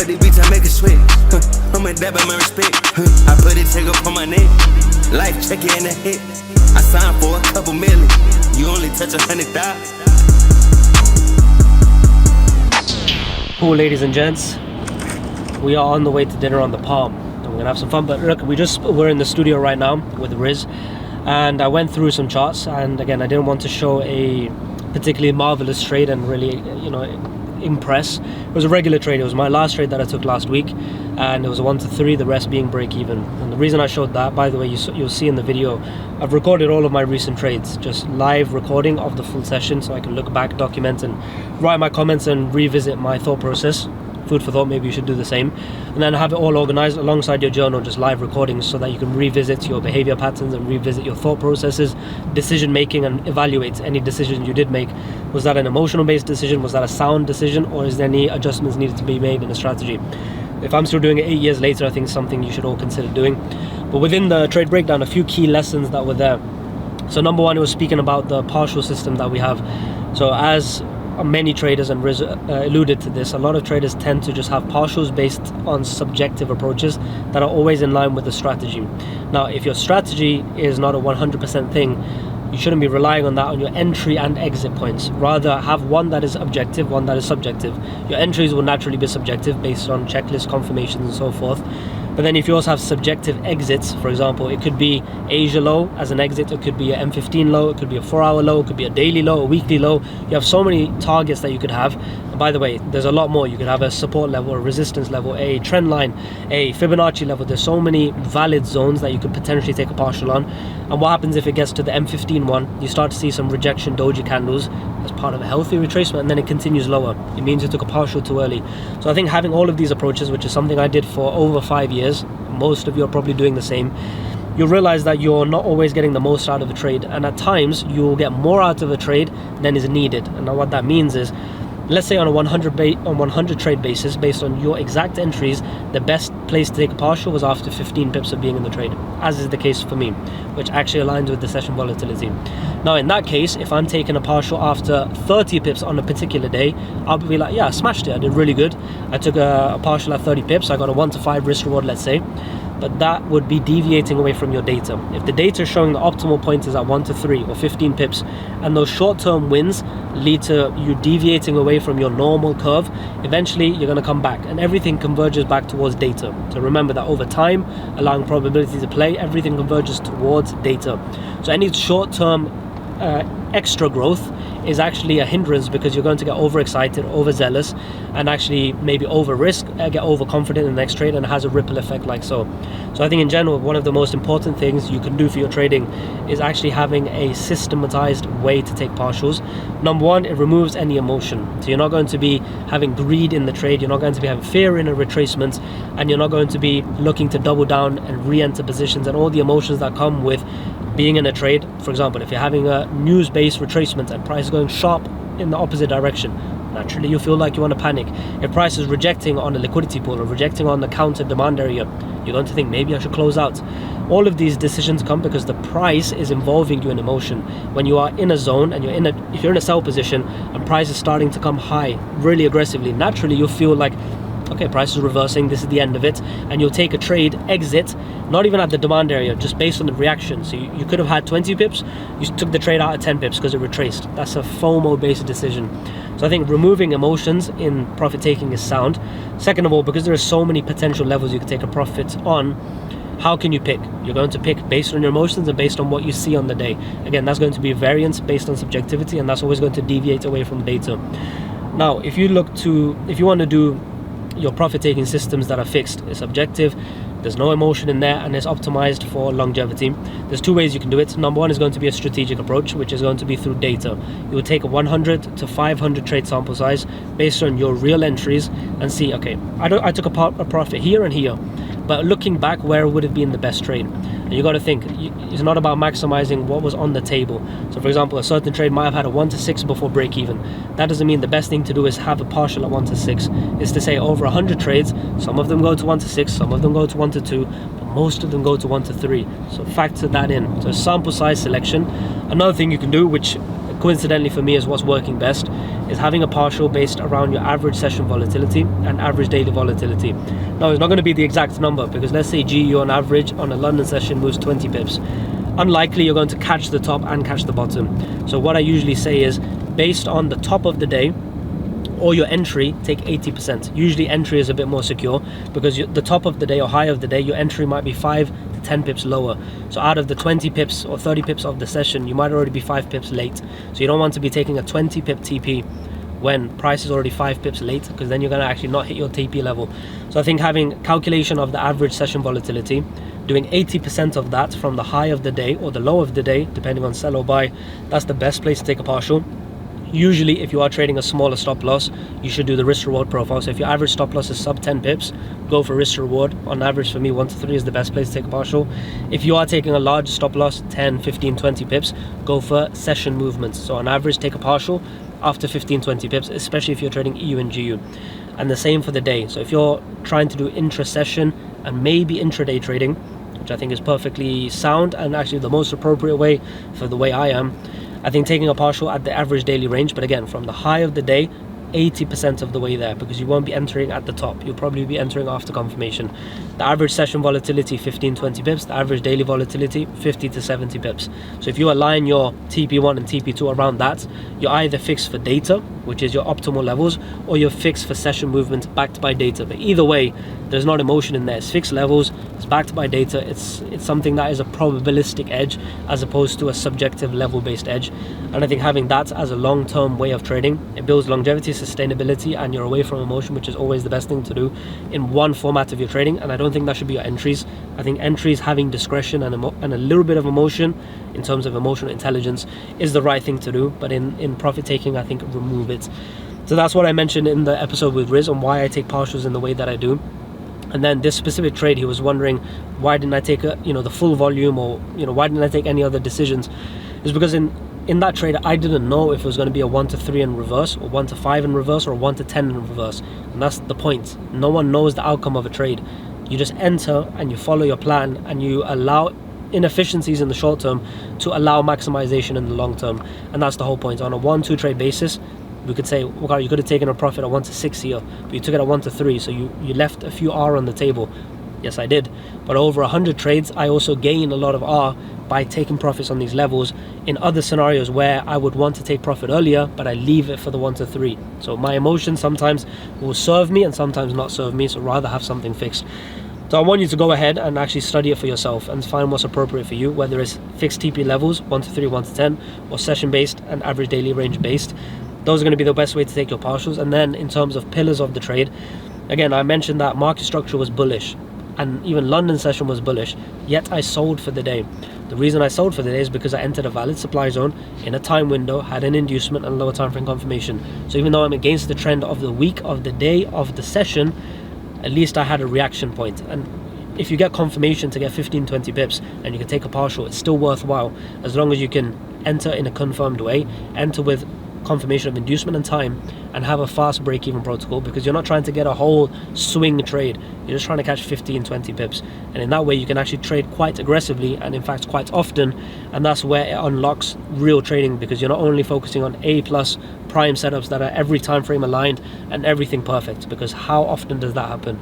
the beats, I make it sweat. I'm a dab my respect. I put it, take up on my neck. Life check it in the hit. I signed for a couple million. You only touch 100,000. Cool, ladies and gents. We are on the way to dinner on the Palm. And we're gonna have some fun. But look, we're in the studio right now with Riz, and I went through some charts. And again, I didn't want to show a particularly marvelous trade and really, impress. It was a regular trade. It was my last trade that I took last week, and it was a 1 to 3, the rest being break even. And the reason I showed that, by the way, you'll see in the video, I've recorded all of my recent trades, just live recording of the full session, so I can look back, document, and write my comments and revisit my thought process. Food for thought, maybe you should do the same. And then have it all organized alongside your journal, just live recordings, so that you can revisit your behavior patterns and revisit your thought processes, decision making, and evaluate any decisions you did make. Was that an emotional based decision? Was that a sound decision? Or is there any adjustments needed to be made in a strategy? If I'm still doing it 8 years later, I think it's something you should all consider doing. But within the trade breakdown, a few key lessons that were there. So number one, it was speaking about the partial system that we have. So as many traders, and Riz alluded to this, a lot of traders tend to just have partials based on subjective approaches that are always in line with the strategy. Now, if your strategy is not a 100% thing, you shouldn't be relying on that on your entry and exit points. Rather, have one that is objective, one that is subjective. Your entries will naturally be subjective based on checklist confirmations and so forth. But then if you also have subjective exits, for example, it could be Asia low as an exit, it could be a M15 low, it could be a 4-hour low, it could be a daily low, a weekly low. You have so many targets that you could have. And by the way, there's a lot more. You could have a support level, a resistance level, a trend line, a Fibonacci level. There's so many valid zones that you could potentially take a partial on. And what happens if it gets to the M15 one? You start to see some rejection doji candles as part of a healthy retracement, and then it continues lower. It means you took a partial too early. So I think having all of these approaches, which is something I did for over 5 years, most of you are probably doing the same, you'll realize that you're not always getting the most out of a trade, and at times you'll get more out of a trade than is needed. And now what that means is, let's say on a 100 trade basis, based on your exact entries, the best place to take a partial was after 15 pips of being in the trade, as is the case for me, which actually aligns with the session volatility. Now in that case, if I'm taking a partial after 30 pips on a particular day, I'll be like, yeah, I smashed it, I did really good. I took a partial at 30 pips, I got a 1 to 5 risk reward, let's say. But that would be deviating away from your data. If the data is showing the optimal point is at 1 to 3 or 15 pips, and those short-term wins lead to you deviating away from your normal curve, eventually you're going to come back, and everything converges back towards data. So remember that over time, allowing probability to play, everything converges towards data. So any short-term extra growth is actually a hindrance, because you're going to get overexcited, overzealous, and actually maybe over risk, get overconfident in the next trade, and it has a ripple effect like so. So I think in general, one of the most important things you can do for your trading is actually having a systematized way to take partials. Number one, it removes any emotion. So you're not going to be having greed in the trade, you're not going to be having fear in a retracement, and you're not going to be looking to double down and re-enter positions and all the emotions that come with being in a trade. For example, if you're having a news-based retracement and price is going sharp in the opposite direction, naturally you feel like you want to panic. If price is rejecting on a liquidity pool or rejecting on the counter demand area, you're going to think maybe I should close out. All of these decisions come because the price is involving you in emotion. When you are in a zone and if you're in a sell position and price is starting to come high really aggressively, naturally you'll feel like, okay, price is reversing, this is the end of it, and you'll take a trade exit, not even at the demand area, just based on the reaction. So you could have had 20 pips, you took the trade out at 10 pips because it retraced. That's a FOMO based decision. So I think removing emotions in profit taking is sound. Second of all, because there are so many potential levels you can take a profit on, how can you pick? You're going to pick based on your emotions and based on what you see on the day. Again, that's going to be variance based on subjectivity, and that's always going to deviate away from data. Now, if you want to do your profit taking systems that are fixed, it's objective, there's no emotion in there, and it's optimized for longevity, there's two ways you can do it. Number one is going to be a strategic approach, which is going to be through data. You will take a 100 to 500 trade sample size based on your real entries and see, okay, I took a profit here and here, but looking back, where would it be in the best trade? And you got to think, it's not about maximizing what was on the table. So for example, a certain trade might have had a 1 to 6 before break even. That doesn't mean the best thing to do is have a partial at 1 to 6. Is to say over 100 trades, some of them go to 1 to 6, some of them go to 1 to 2, but most of them go to 1 to 3. So factor that in. So sample size selection. Another thing you can do, which coincidentally for me is what's working best, is having a partial based around your average session volatility and average daily volatility. Now, it's not going to be the exact number, because let's say GU on average on a London session moves 20 pips. Unlikely you're going to catch the top and catch the bottom. So what I usually say is, based on the top of the day or your entry, take 80%. Usually entry is a bit more secure, because the top of the day or high of the day, your entry might be 5 to 10 pips lower. So out of the 20 pips or 30 pips of the session, you might already be 5 pips late. So you don't want to be taking a 20 pip TP when price is already 5 pips late, because then you're going to actually not hit your TP level. So I think having calculation of the average session volatility, doing 80% of that from the high of the day or the low of the day, depending on sell or buy, that's the best place to take a partial. Usually, if you are trading a smaller stop loss, you should do the risk reward profile. So if your average stop loss is sub 10 pips, go for risk reward. On average, for me, 1 to 3 is the best place to take a partial. If you are taking a large stop loss, 10, 15, 20 pips, go for session movements. So on average, take a partial after 15, 20 pips, especially if you're trading EU and GU. And the same for the day. So if you're trying to do intra-session and maybe intraday trading, which I think is perfectly sound and actually the most appropriate way for the way I am, I think taking a partial at the average daily range, but again, from the high of the day, 80% of the way there, because you won't be entering at the top. You'll probably be entering after confirmation. The average session volatility, 15-20 pips. The average daily volatility, 50 to 70 pips. So if you align your TP1 and TP2 around that, you're either fixed for data, which is your optimal levels, or you're fixed for session movement backed by data. But either way, there's not emotion in there. It's fixed levels, it's backed by data. It's something that is a probabilistic edge as opposed to a subjective level-based edge. And I think having that as a long-term way of trading, it builds longevity, sustainability, and you're away from emotion, which is always the best thing to do in one format of your trading. And I don't think that should be your entries. I think entries having discretion and a little bit of emotion in terms of emotional intelligence is the right thing to do. But in profit taking, I think remove it. So that's what I mentioned in the episode with Riz on why I take partials in the way that I do. And then this specific trade, he was wondering why didn't I take the full volume, or why didn't I take any other decisions? It's because in that trade, I didn't know if it was going to be a 1 to 3 in reverse, or 1 to 5 in reverse, or 1 to 10 in reverse. And that's the point. No one knows the outcome of a trade. You just enter and you follow your plan, and you allow inefficiencies in the short term to allow maximization in the long term. And that's the whole point. On a 1-2 trade basis, we could say, okay, you could have taken a profit at 1 to 6 here, but you took it at 1 to 3, so you left a few R on the table. Yes, I did. But over 100 trades, I also gain a lot of R by taking profits on these levels in other scenarios where I would want to take profit earlier, but I leave it for the 1 to 3. So my emotions sometimes will serve me and sometimes not serve me, so rather have something fixed. So I want you to go ahead and actually study it for yourself and find what's appropriate for you, whether it's fixed TP levels, 1 to 3, 1 to 10, or session-based and average daily range based. Those are going to be the best way to take your partials. And then in terms of pillars of the trade, again, I mentioned that market structure was bullish, and even London session was bullish, yet I sold for the day. The reason I sold for the day is because I entered a valid supply zone in a time window, had an inducement and lower time frame confirmation. So even though I'm against the trend of the week, of the day, of the session, at least I had a reaction point. And if you get confirmation to get 15-20 pips and you can take a partial, it's still worthwhile, as long as you can enter in a confirmed way, enter with confirmation of inducement and time, and have a fast break-even protocol, because you're not trying to get a whole swing trade. You're just trying to catch 15-20 pips, and in that way you can actually trade quite aggressively, and in fact quite often, and that's where it unlocks real trading, because you're not only focusing on A+ prime setups that are every time frame aligned and everything perfect, because how often does that happen?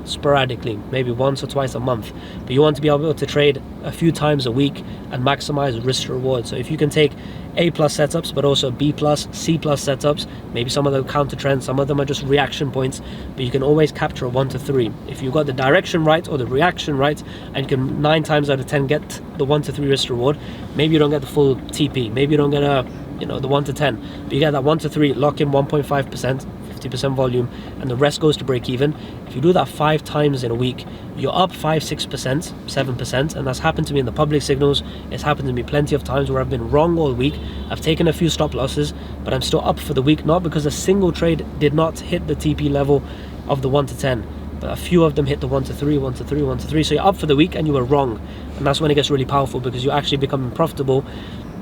Sporadically, maybe once or twice a month. But you want to be able to trade a few times a week and maximize risk reward. So if you can take A+ setups, but also B+, C+ setups, maybe some of them counter trends, some of them are just reaction points, but you can always capture a 1 to 3. If you've got the direction right or the reaction right, and you can 9 times out of 10 get the 1 to 3 risk reward, maybe you don't get the full TP, maybe you don't get the 1 to 10, but you get that 1 to 3, lock in 1.5%, 50% volume, and the rest goes to break even. If you do that 5 times in a week, you're up 5, 6%, 7%, and that's happened to me in the public signals. It's happened to me plenty of times where I've been wrong all week. I've taken a few stop losses, but I'm still up for the week, not because a single trade did not hit the TP level of the 1 to 10, but a few of them hit the 1 to 3, 1 to 3, 1 to 3. So you're up for the week and you were wrong, and that's when it gets really powerful, because you actually become profitable,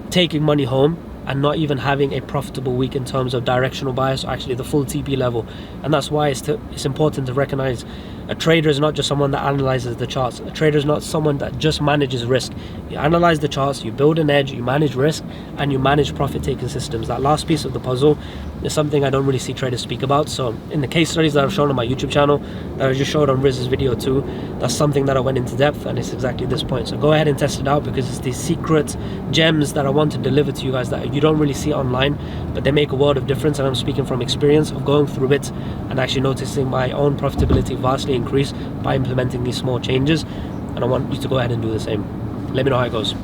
taking money home and not even having a profitable week in terms of directional bias, or actually the full TP level. And that's why it's important to recognize a trader is not just someone that analyzes the charts. A trader is not someone that just manages risk. You analyze the charts, you build an edge, you manage risk, and you manage profit taking systems. That last piece of the puzzle It's something I don't really see traders speak about. So in the case studies that I've shown on my YouTube channel, that I just showed on Riz's video too, that's something that I went into depth, and it's exactly this point. So go ahead and test it out, because it's these secret gems that I want to deliver to you guys that you don't really see online, but they make a world of difference. And I'm speaking from experience of going through it and actually noticing my own profitability vastly increase by implementing these small changes. And I want you to go ahead and do the same. Let me know how it goes.